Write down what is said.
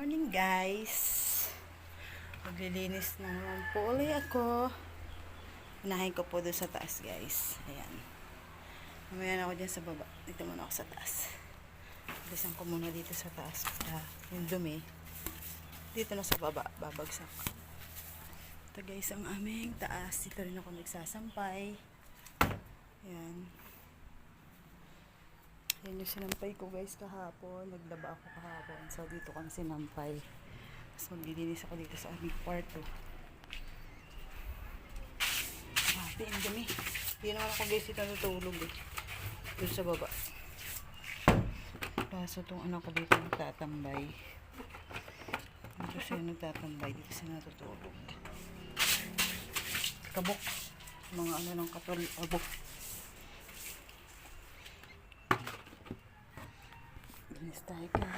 morning guys. Maglilinis na naman po ulit ako. Unahin ko po doon sa taas guys. Ayan. Mamaya na ako dyan sa baba. Dito muna ako sa taas. Bilisan ko muna dito sa taas. Yung dumi. Dito na sa baba. Babagsak. Ito guys ang aming taas. Dito rin ako nagsasampay. Ayan. Yan yung sinampay ko guys kahapon. Naglaba ako kahapon. So dito kang sinampay. Tapos maglilinis ako dito sa aming kwarto. Grabe, ang dami. Hindi naman ako guys dito natutulog eh. Doon sa baba. Kaso itong anak ko dito nagtatambay. Dito siya nagtatambay. Dito siya natutulog. Kabok. Mga ano ng kabok. Linis tayo guys.